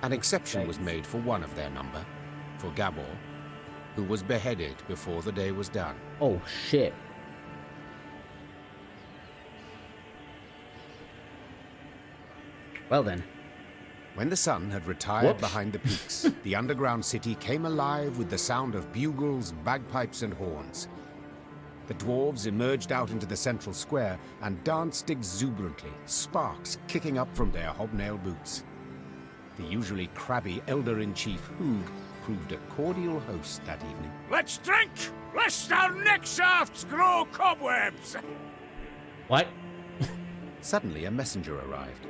An exception was made for one of their number, for Gabor, who was beheaded before the day was done. Oh, shit. Well then. When the sun had retired Whoops. behind the peaks, the underground city came alive with the sound of bugles, bagpipes, and horns. The dwarves emerged out into the central square and danced exuberantly, sparks kicking up from their hobnail boots. The usually crabby elder-in-chief Hoog proved a cordial host that evening. Let's drink, lest our neck shafts grow cobwebs! What? Suddenly, a messenger arrived.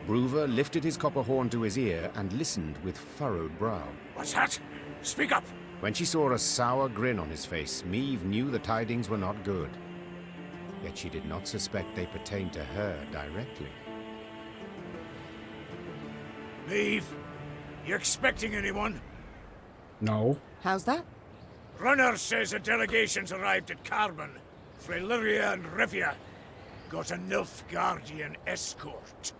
Bruver lifted his copper horn to his ear and listened with furrowed brow. What's that? Speak up! When she saw a sour grin on his face, Meve knew the tidings were not good. Yet she did not suspect they pertained to her directly. Meve, you expecting anyone? No. How's that? Runner says a delegation's arrived at Carbon. Freyliria and Rivia got a Nilfgaardian escort.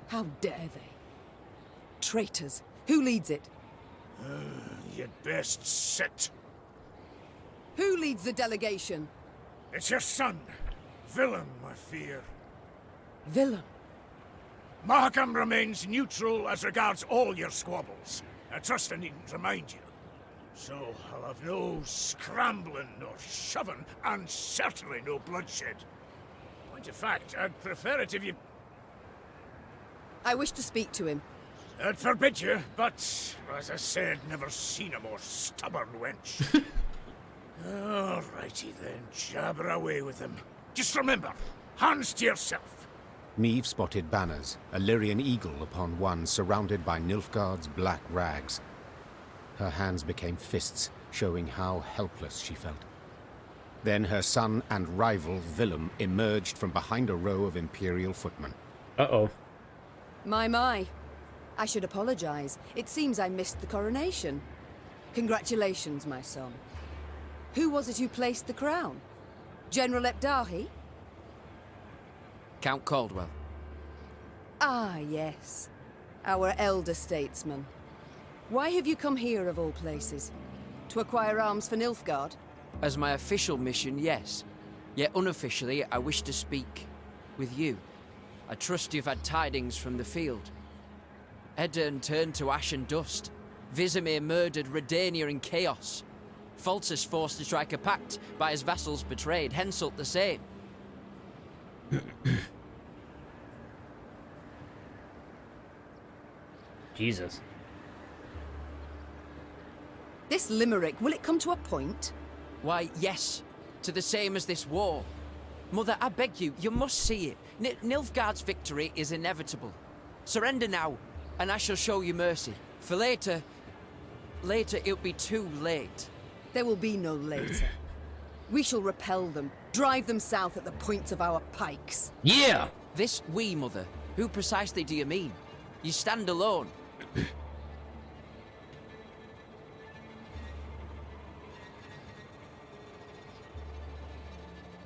How dare they? Traitors. Who leads it? You'd best sit. Who leads the delegation? It's your son, Willem, I fear. Willem. Mahakam remains neutral as regards all your squabbles. I trust I needn't remind you. So I'll have no scrambling nor shoving, and certainly no bloodshed. Point of fact, I'd prefer it if you... I wish to speak to him. I'd forbid you, but, as I said, never seen a more stubborn wench. Alrighty then, jabber away with him. Just remember, hands to yourself. Meve spotted banners, a Lyrian eagle upon one surrounded by Nilfgaard's black rags. Her hands became fists, showing how helpless she felt. Then her son and rival, Willem, emerged from behind a row of Imperial footmen. Uh-oh. My. I should apologize. It seems I missed the coronation. Congratulations, my son. Who was it who placed the crown? General Epdahi? Count Caldwell. Ah, yes. Our elder statesman. Why have you come here, of all places? To acquire arms for Nilfgaard? As my official mission, yes. Yet unofficially, I wish to speak with you. I trust you've had tidings from the field. Edirn turned to ash and dust. Vizimir murdered Redania in chaos. Foltest forced to strike a pact by his vassals betrayed, Henselt the same. Jesus. This limerick, will it come to a point? Why, yes. To the same as this war. Mother, I beg you, you must see it. Nilfgaard's victory is inevitable. Surrender now, and I shall show you mercy. For later it'll be too late. There will be no later. We shall repel them, drive them south at the points of our pikes. Yeah! This we, Mother. Who precisely do you mean? You stand alone.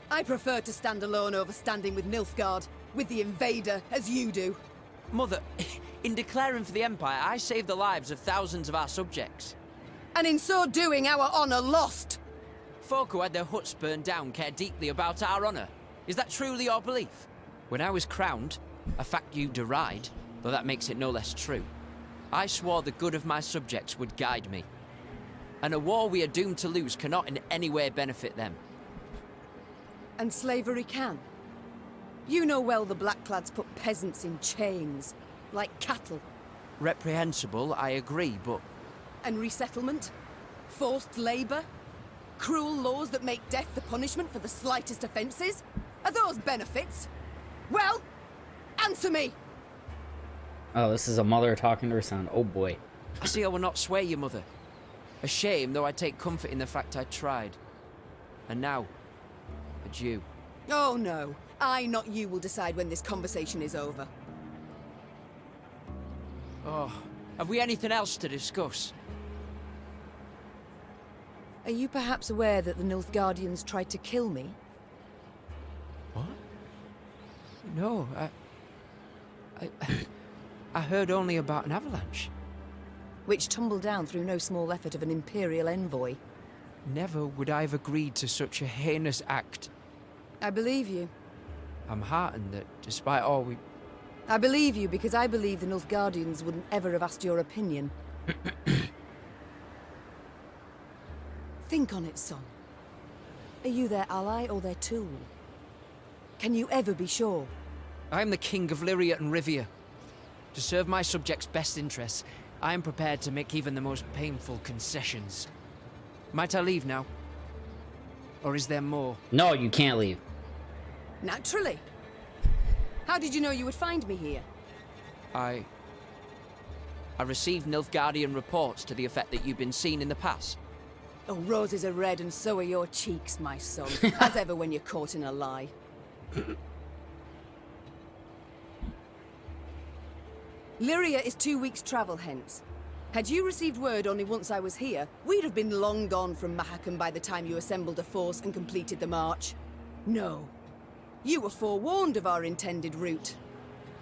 I prefer to stand alone over standing with Nilfgaard, with the invader, as you do. Mother, in declaring for the Empire, I saved the lives of thousands of our subjects. And in so doing, our honor lost. Folk who had their huts burned down care deeply about our honor. Is that truly your belief? When I was crowned, a fact you deride, though that makes it no less true, I swore the good of my subjects would guide me. And a war we are doomed to lose cannot in any way benefit them. And slavery can. You know well the Blackclads put peasants in chains, like cattle. Reprehensible, I agree, but... And resettlement? Forced labor? Cruel laws that make death the punishment for the slightest offenses? Are those benefits? Well, answer me! Oh, this is a mother talking to her son. Oh boy. I see I will not sway you, Mother. A shame, though I take comfort in the fact I tried. And now, adieu. Oh no, I, not you, will decide when this conversation is over. Oh, have we anything else to discuss? Are you perhaps aware that the Nilfgaardians tried to kill me? What? No, I heard only about an avalanche. Which tumbled down through no small effort of an Imperial envoy. Never would I have agreed to such a heinous act. I believe you. I'm heartened that, despite all we... I believe you because I believe the Nilfgaardians wouldn't ever have asked your opinion. Think on it, son. Are you their ally or their tool? Can you ever be sure? I am the king of Lyria and Rivia. To serve my subjects' best interests, I am prepared to make even the most painful concessions. Might I leave now? Or is there more? No, you can't leave. Naturally. How did you know you would find me here? I received Nilfgaardian reports to the effect that you've been seen in the pass. Oh, roses are red and so are your cheeks, my son. As ever when you're caught in a lie. Lyria is 2 weeks' travel hence. Had you received word only once I was here, we'd have been long gone from Mahakam by the time you assembled a force and completed the march. No. You were forewarned of our intended route.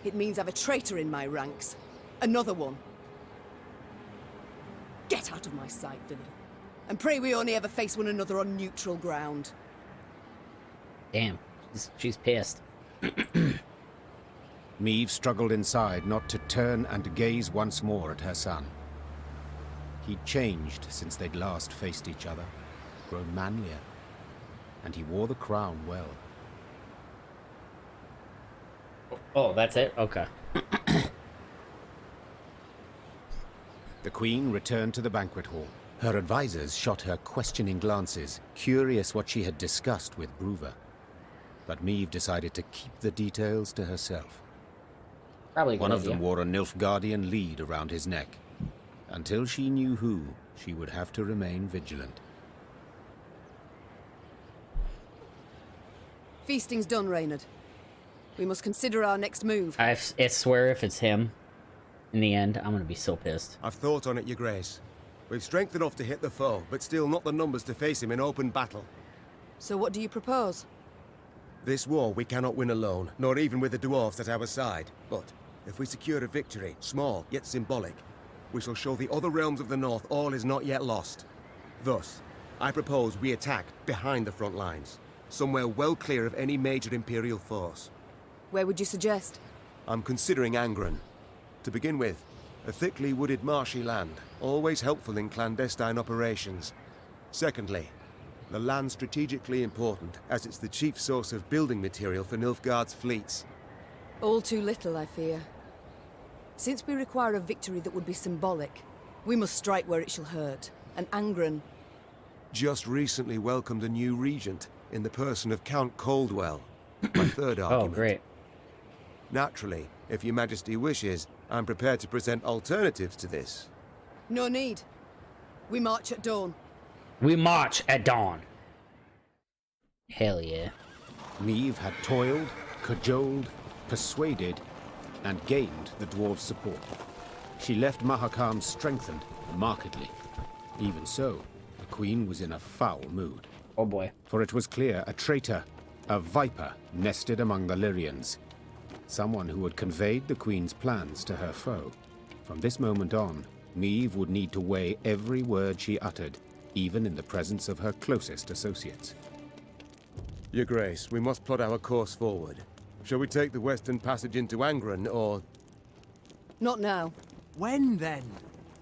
It means I've a traitor in my ranks. Another one. Get out of my sight, villain. And pray we only ever face one another on neutral ground. Damn, she's pissed. Meve struggled inside not to turn and gaze once more at her son. He'd changed since they'd last faced each other, grown manlier, and he wore the crown well. Oh, that's it? Okay. The Queen returned to the banquet hall. Her advisors shot her questioning glances, curious what she had discussed with Bruver. But Meve decided to keep the details to herself. Probably a good One of idea. them wore a Nilfgaardian lead around his neck. Until she knew who, she would have to remain vigilant. Feasting's done, Reynard. We must consider our next move. I swear if it's him, in the end, I'm gonna be so pissed. I've thought on it, Your Grace. We've strength enough to hit the foe, but still not the numbers to face him in open battle. So what do you propose? This war we cannot win alone, nor even with the dwarves at our side. But if we secure a victory, small yet symbolic, we shall show the other realms of the north all is not yet lost. Thus, I propose we attack behind the front lines, somewhere well clear of any major Imperial force. Where would you suggest? I'm considering Angren. To begin with, a thickly wooded marshy land, always helpful in clandestine operations. Secondly, the land strategically important, as it's the chief source of building material for Nilfgaard's fleets. All too little, I fear. Since we require a victory that would be symbolic, we must strike where it shall hurt. And Angren... Just recently welcomed a new regent, in the person of Count Coldwell. My third argument. Oh, great. Naturally, if your Majesty wishes, I'm prepared to present alternatives to this. No need. We march at dawn. We march at dawn. Hell yeah. Meve had toiled, cajoled, persuaded, and gained the dwarves' support. She left Mahakam strengthened, markedly. Even so, the Queen was in a foul mood. Oh boy. For it was clear a traitor, a viper, nested among the Lyrians. Someone who had conveyed the Queen's plans to her foe. From this moment on, Meve would need to weigh every word she uttered, even in the presence of her closest associates. Your Grace, we must plot our course forward. Shall we take the western passage into Angren, or... Not now. When then?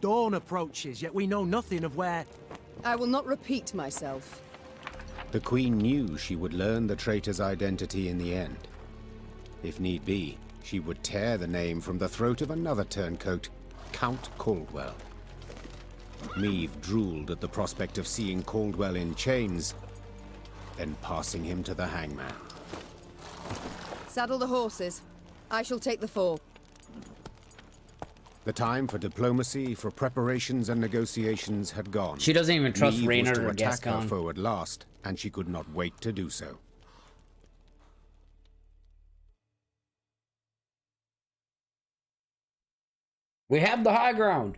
Dawn approaches, yet we know nothing of where... I will not repeat myself. The Queen knew she would learn the traitor's identity in the end. If need be, she would tear the name from the throat of another turncoat, Count Caldwell. Meve drooled at the prospect of seeing Caldwell in chains, then passing him to the hangman. Saddle the horses. I shall take the fore. The time for diplomacy, for preparations and negotiations had gone. She doesn't even trust Meve Reynard was to or attack her Gascon. foe at last, and she could not wait to do so. We have the high ground.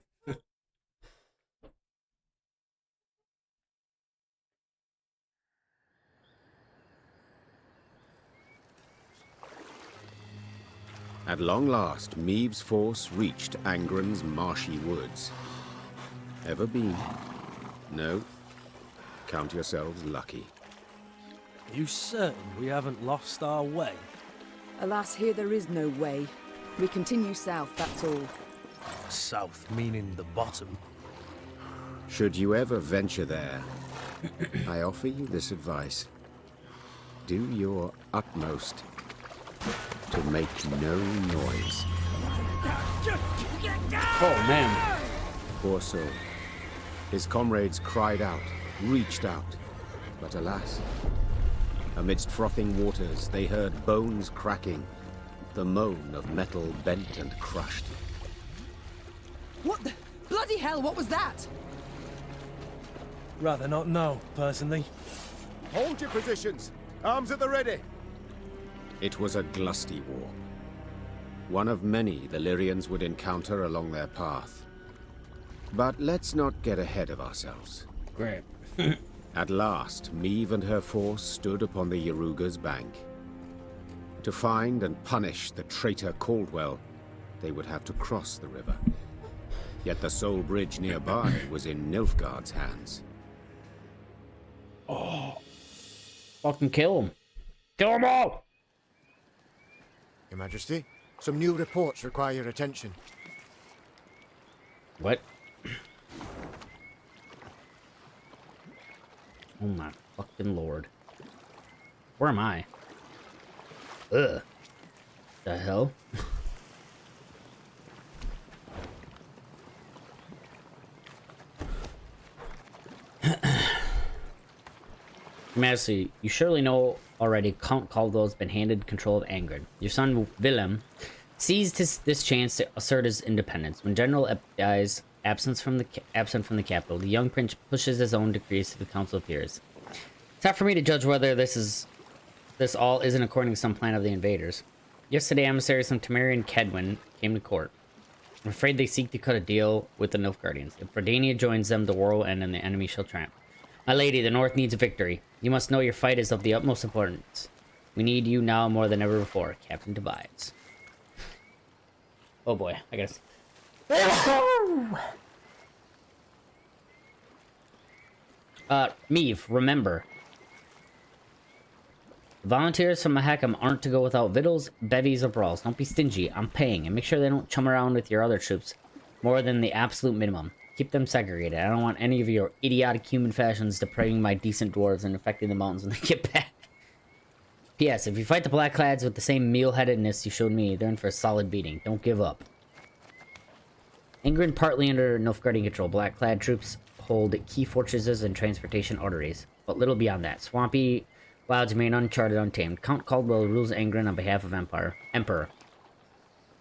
At long last, Meave's force reached Angren's marshy woods. Ever been? No? Count yourselves lucky. You certain we haven't lost our way? Alas, here there is no way. We continue south, that's all. South meaning the bottom. Should you ever venture there, I offer you this advice. Do your utmost to make no noise. Oh, man. Poor soul. His comrades cried out, reached out, but alas, amidst frothing waters they heard bones cracking, the moan of metal bent and crushed. What the... bloody hell, what was that? Rather not know, personally. Hold your positions! Arms at the ready! It was a glusty war. One of many the Lyrians would encounter along their path. But let's not get ahead of ourselves. Great. At last, Meave and her force stood upon the Yaruga's bank. To find and punish the traitor Caldwell, they would have to cross the river. Yet the sole bridge nearby was in Nilfgaard's hands. Fucking kill him. Kill them all! Your Majesty, some new reports require your attention. What? Oh my fucking lord. Where am I? Ugh. The hell? Majesty, you surely know already Count Caldwell's been handed control of Angren. Your son Willem seized this chance to assert his independence. When General Epp dies, absent from the capital, the young prince pushes his own decrees to the Council of Peers. It's not for me to judge whether this all isn't according to some plan of the invaders. Yesterday, emissaries from Temerian Kedwin came to court. I'm afraid they seek to cut a deal with the Nilfgaardians. If Redania joins them, the war will end and the enemy shall triumph. My lady, the North needs a victory. You must know your fight is of the utmost importance. We need you now more than ever before, Captain Tobias. Oh boy, I guess. Meave, remember. Volunteers from Mahakam aren't to go without victuals, bevies, or brawls. Don't be stingy. I'm paying, and make sure they don't chum around with your other troops more than the absolute minimum. Keep them segregated. I don't want any of your idiotic human fashions depraving my decent dwarves and affecting the mountains when they get back. P.S. If you fight the Blackclads with the same meal-headedness you showed me, they're in for a solid beating. Don't give up. Angren partly under Nilfgaardian control. Blackclad troops hold key fortresses and transportation arteries, but little beyond that. Swampy wilds remain uncharted, untamed. Count Caldwell rules Angren on behalf of Emperor.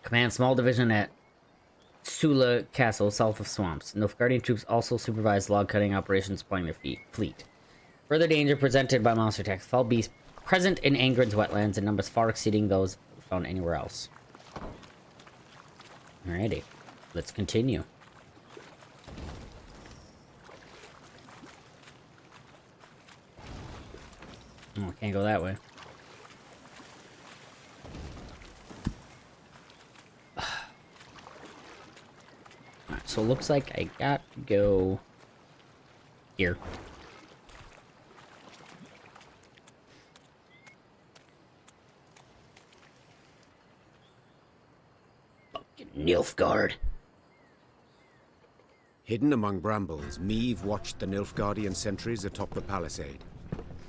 Commands small division at Sula Castle, south of swamps. Nilfgaardian troops also supervise log-cutting operations supplying their fleet. Further danger presented by monster attacks. Foul beasts present in Angren's wetlands in numbers far exceeding those found anywhere else. Alrighty, let's continue. Oh, I can't go that way. Alright, so it looks like I got to go here. Fucking Nilfgaard. Hidden among brambles, Meave watched the Nilfgaardian sentries atop the palisade.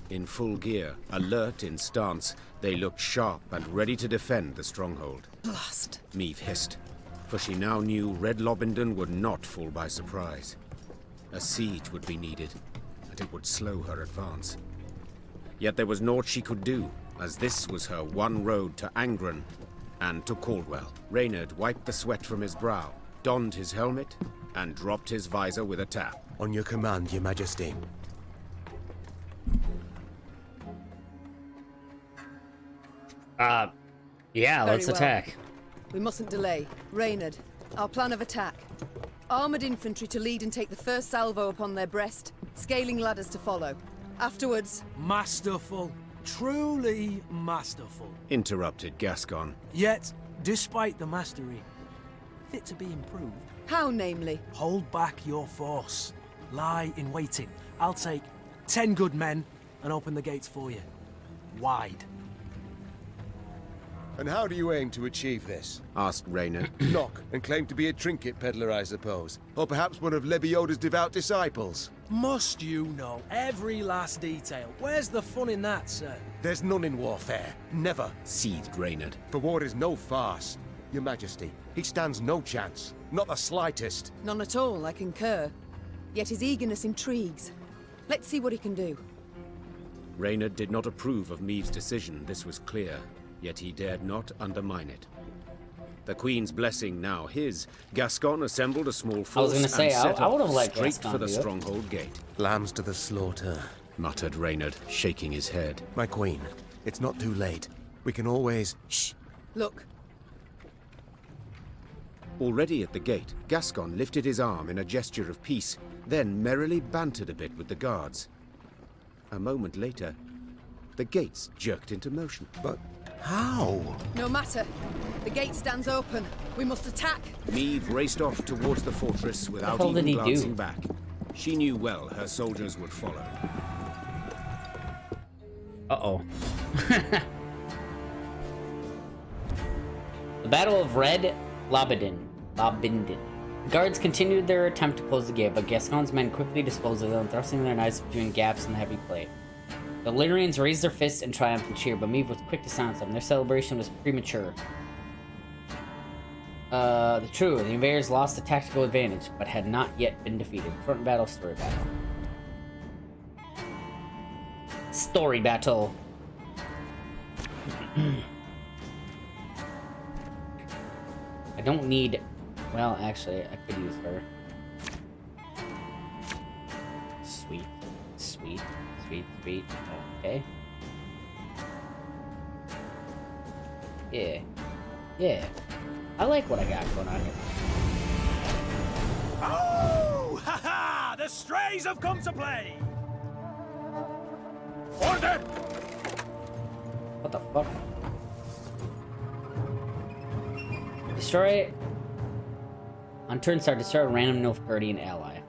In full gear, alert in stance, they looked sharp and ready to defend the stronghold. Blast. Meave hissed, for she now knew Red Lobendon would not fall by surprise. A siege would be needed, and it would slow her advance. Yet there was naught she could do, as this was her one road to Angren and to Caldwell. Reynard wiped the sweat from his brow, donned his helmet, and dropped his visor with a tap. On your command, Your Majesty. Yeah, Very let's well. attack. We mustn't delay. Reynard, our plan of attack. Armored infantry to lead and take the first salvo upon their breast, scaling ladders to follow. Afterwards... Masterful. Truly masterful. Interrupted Gascon. Yet, despite the mastery, fit to be improved. How, namely? Hold back your force. Lie in waiting. I'll take 10 good men and open the gates for you. Wide. And how do you aim to achieve this? Asked Reynard. Knock and claim to be a trinket peddler, I suppose. Or perhaps one of Lebioda's devout disciples. Must you know every last detail? Where's the fun in that, sir? There's none in warfare. Never. Seethed Reynard. For war is no farce. Your Majesty, he stands no chance. Not the slightest. None at all, I concur. Yet his eagerness intrigues. Let's see what he can do. Reynard did not approve of Meave's decision, this was clear. Yet he dared not undermine it. The Queen's blessing now his, Gascon assembled a small force gonna say, and set I would've off let straight Gascon for the do it. stronghold gate, Lambs to the slaughter. muttered Reynard, shaking his head. My queen, it's not too late. We can always... Shh! Look, Already at the gate, Gascon lifted his arm in a gesture of peace, then merrily bantered a bit with the guards. A moment later, the gates jerked into motion. But how? no matter. The gate stands open. We must attack. Meave raced off towards the fortress without hell did even he do? glancing back. She knew well her soldiers would follow. Uh-oh. The Battle of Red Lobinden. The guards continued their attempt to close the gate, but Gascon's men quickly disposed of them, thrusting their knives between gaps in the heavy plate. The Lyrians raised their fists in triumphant cheer, but Meave was quick to silence them. Their celebration was premature. The invaders lost the tactical advantage, but had not yet been defeated. Front battle, story battle. Story battle. I don't need... Well, actually, I could use her. Sweet. Sweet. Sweet, sweet. Okay. Yeah. Yeah. I like what I got going on here. Oh! Ha ha! The strays have come to play! Order! What the fuck? Destroy... On turn start, destroy a random Nilfgaardian ally.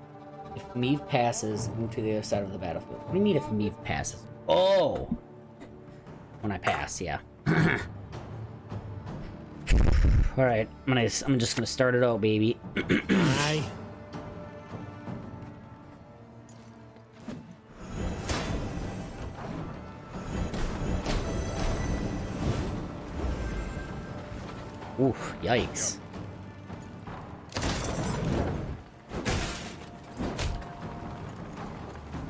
If Meave passes, move to the other side of the battlefield. What do you mean if Meave passes? Oh! When I pass, yeah. Alright, I'm just gonna start it out, baby. Aye. Oof, yikes.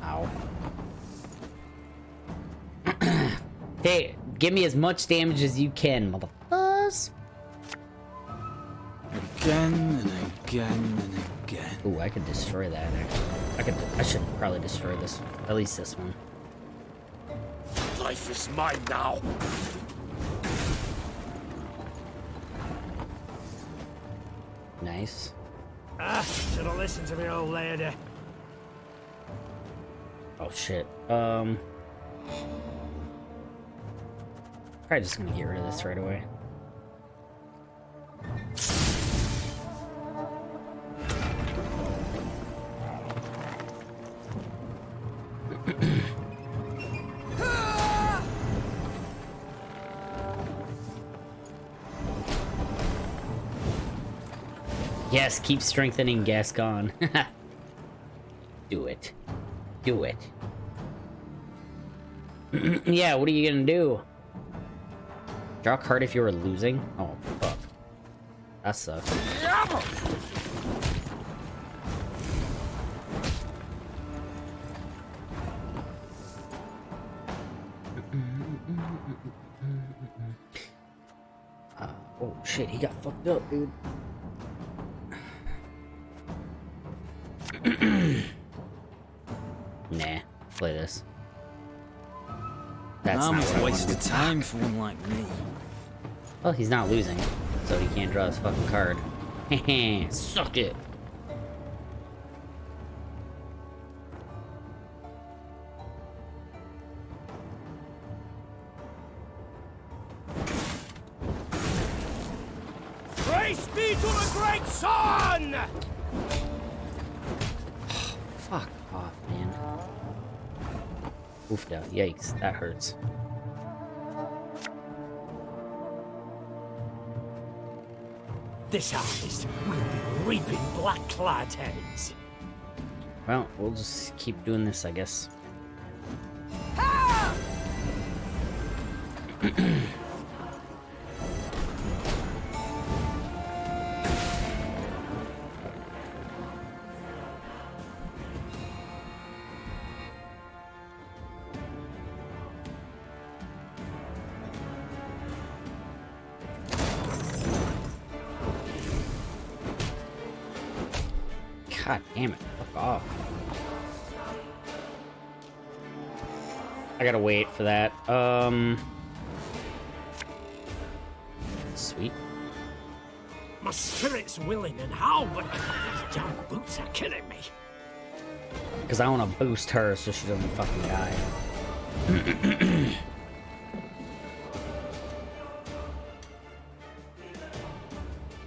Ow. Hey, give me as much damage as you can, motherfuckers. Again and again and again. Ooh, I could destroy that, actually. I should probably destroy this. At least this one. Life is mine now. Nice. Should have listened to me old lady. Oh, shit. Probably just gonna get rid of this right away. Yes, keep strengthening Gascon. Do it. Do it. Yeah, what are you gonna do? Draw a card if you were losing? Oh, fuck. That sucks. Oh shit, he got fucked up, dude. Nah, play this. That's not what I a wanted waste to of do. time for one like me. Well, he's not losing, so he can't draw his fucking card. Heh, suck it. Grace be to the great sun! Fuck off, man. Oof, now. Yikes, that hurts. This harvest will be reaping black-clad heads. Well, we'll just keep doing this, I guess. God damn it, fuck off. I gotta wait for that. Sweet. My spirit's willing and how, but these damn boots are killing me. Because I want to boost her so she doesn't fucking die.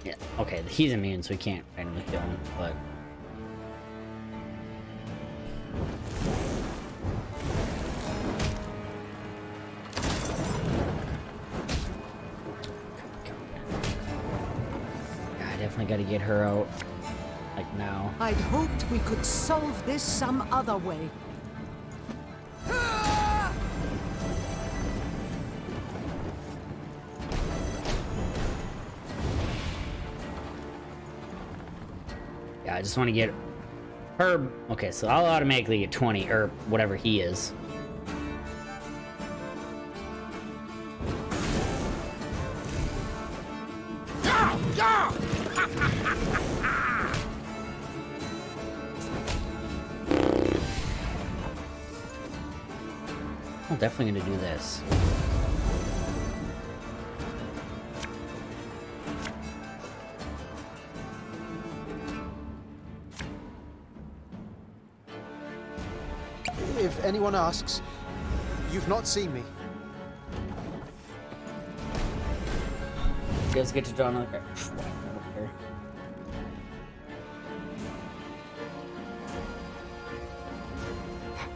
Yeah, okay, he's immune, so he can't randomly kill him, but... I definitely gotta get her out, like, now. I'd hoped we could solve this some other way. Yeah, I just want to get her. Okay, so I'll automatically get 20 or whatever he is. I'm definitely gonna do this. If anyone asks, you've not seen me. You guys get to draw another card.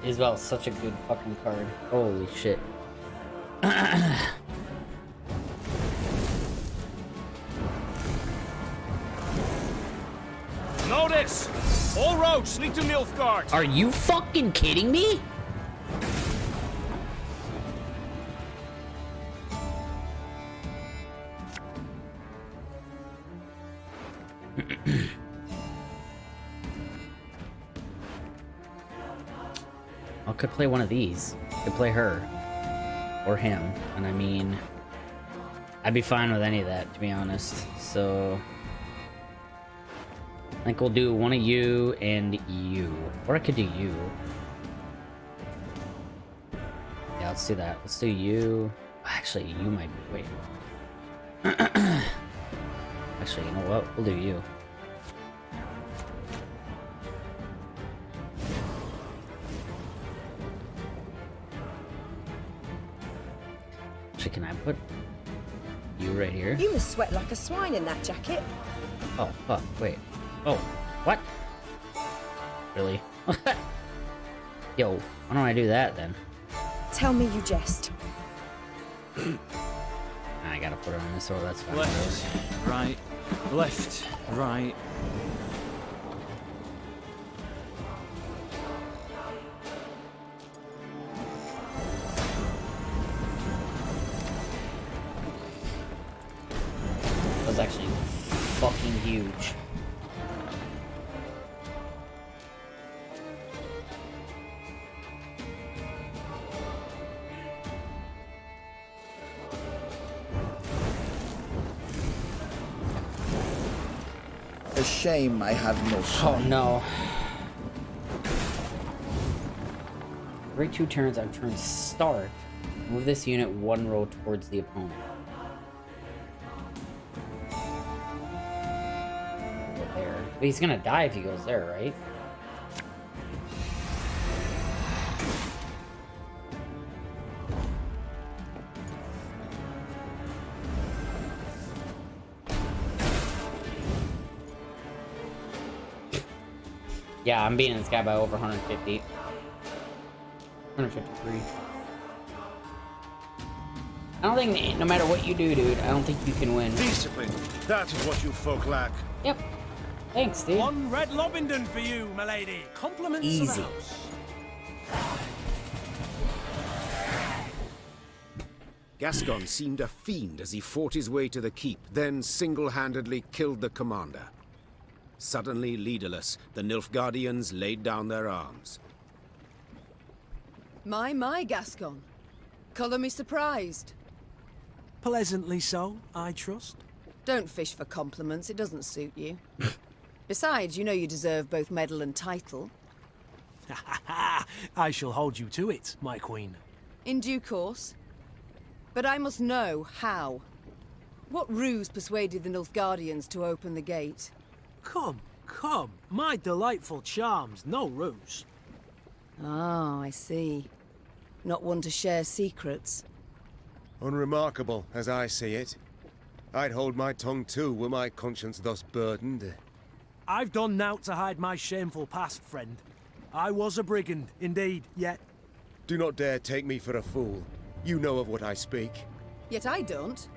Isabel's such a good fucking card. Holy shit. Notice! All roads lead to Nilfgaard. Are you fucking kidding me? I could play one of these. Could play her. Or him. And I mean... I'd be fine with any of that, to be honest. So... I think we'll do one of you and you. Or I could do you. Yeah, let's do that. Let's do you. Actually, you might be... Wait. Actually, you know what? We'll do you. Actually, can I put you right here? You must sweat like a swine in that jacket. Oh, fuck. Wait. Oh, what? Really? Yo, why don't I do that then? Tell me you jest. I gotta put her on this order, that's fine. Left, right, left, right. That was actually fucking huge. A shame I have no son. Oh no. Every 2 turns on turn start, move this unit 1 row towards the opponent. Go there. But he's gonna die if he goes there, right? Yeah, I'm beating this guy by over 150. 153. I don't think, no matter what you do, dude, I don't think you can win. Discipline. That is what you folk lack. Yep. Thanks, dude. One red Lobington for you, my lady. Compliments to the Easy. house. Gascon seemed a fiend as he fought his way to the keep, then single-handedly killed the commander. Suddenly leaderless, the Nilfgaardians laid down their arms. My, Gascon. Colour me surprised. Pleasantly so, I trust. Don't fish for compliments, it doesn't suit you. Besides, you know you deserve both medal and title. I shall hold you to it, my queen. In due course. But I must know how. What ruse persuaded the Nilfgaardians to open the gate? Come, my delightful charms, no ruse. Ah, I see. Not one to share secrets. Unremarkable, as I see it. I'd hold my tongue too, were my conscience thus burdened. I've done naught to hide my shameful past, friend. I was a brigand, indeed, yet... Do not dare take me for a fool. You know of what I speak. Yet I don't.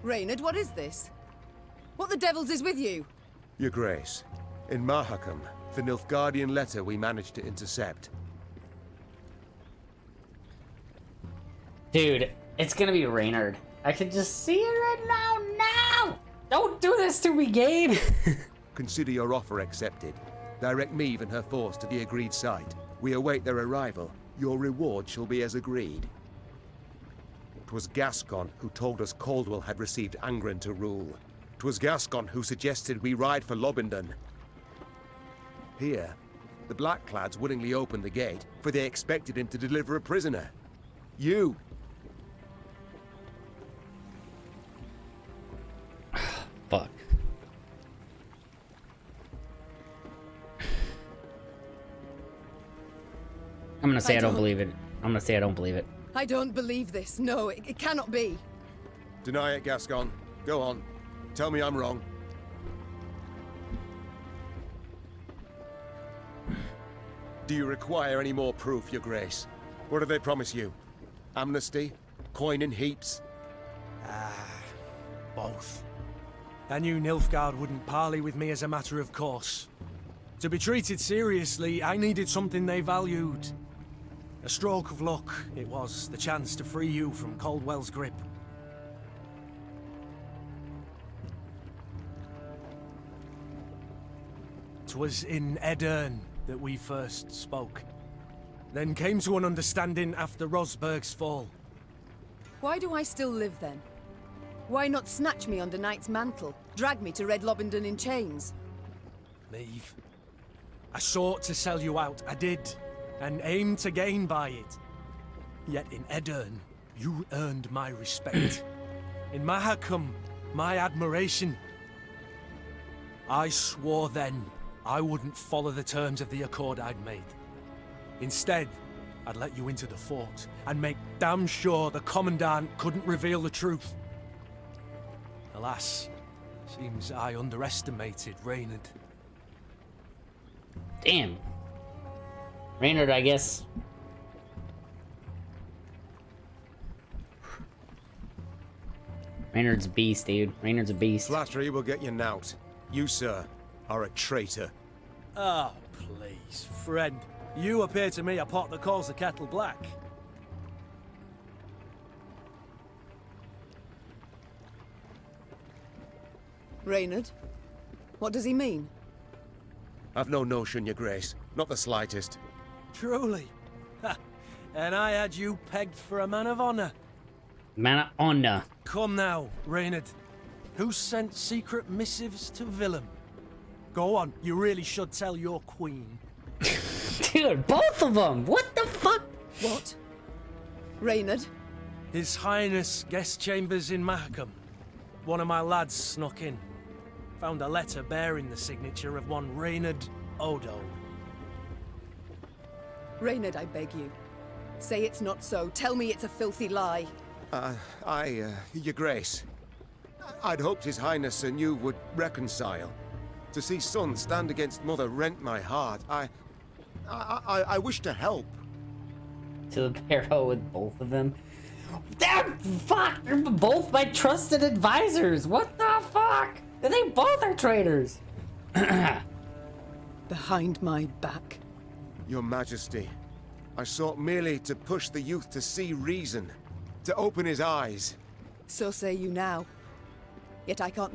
Reynard, what is this? What the devils is with you? Your Grace, in Mahakam, the Nilfgaardian letter we managed to intercept. Dude, it's gonna be Reynard. I can just see it right now. Now! Don't do this to me, Gabe! Consider your offer accepted. Direct Meve and her force to the agreed site. We await their arrival. Your reward shall be as agreed. 'Twas Gascon who told us Caldwell had received Angren to rule. 'Twas Gascon who suggested we ride for Lobington. Here, the Blackclads willingly opened the gate, for they expected him to deliver a prisoner. You! Fuck. I'm gonna say I don't believe it. I'm gonna say I don't believe it. I don't believe this. No, it cannot be. Deny it, Gascon. Go on. Tell me I'm wrong. Do you require any more proof, Your Grace? What do they promise you? Amnesty? Coin in heaps? Both. I knew Nilfgaard wouldn't parley with me as a matter of course. To be treated seriously, I needed something they valued. A stroke of luck, it was, the chance to free you from Caldwell's grip. Twas in Edern that we first spoke. Then came to an understanding after Rosberg's fall. Why do I still live then? Why not snatch me under Knight's mantle, drag me to Red Lobington in chains? Meve, I sought to sell you out, I did, and aimed to gain by it. Yet in Edern, you earned my respect. In Mahakam, my admiration. I swore then I wouldn't follow the terms of the accord I'd made. Instead, I'd let you into the fort and make damn sure the Commandant couldn't reveal the truth. Alas, seems I underestimated Reynard. Damn. Reynard, I guess. Reynard's a beast, dude. Reynard's a beast. Flattery will get you knout. You, sir, are a traitor. Oh, please, friend. You appear to me a pot that calls the kettle black. Reynard? What does he mean? I've no notion, Your Grace. Not the slightest. Truly? Ha! And I had you pegged for a man of honor. Man of honor. Come now, Reynard. Who sent secret missives to Willem? Go on, you really should tell your queen. Dude, both of them! What the fuck? What? Reynard? His Highness guest chambers in Mahakam. One of my lads snuck in. Found a letter bearing the signature of one Reynard Odo. Reynard, I beg you. Say it's not so. Tell me it's a filthy lie. Your Grace. I'd hoped His Highness and you would reconcile. To see son stand against mother rent my heart. I wish to help. To the barrel with both of them. They're fuck! They're both my trusted advisors! What the fuck? They both are traitors! Behind my back. Your Majesty, I sought merely to push the youth to see reason, to open his eyes. So say you now. Yet I can't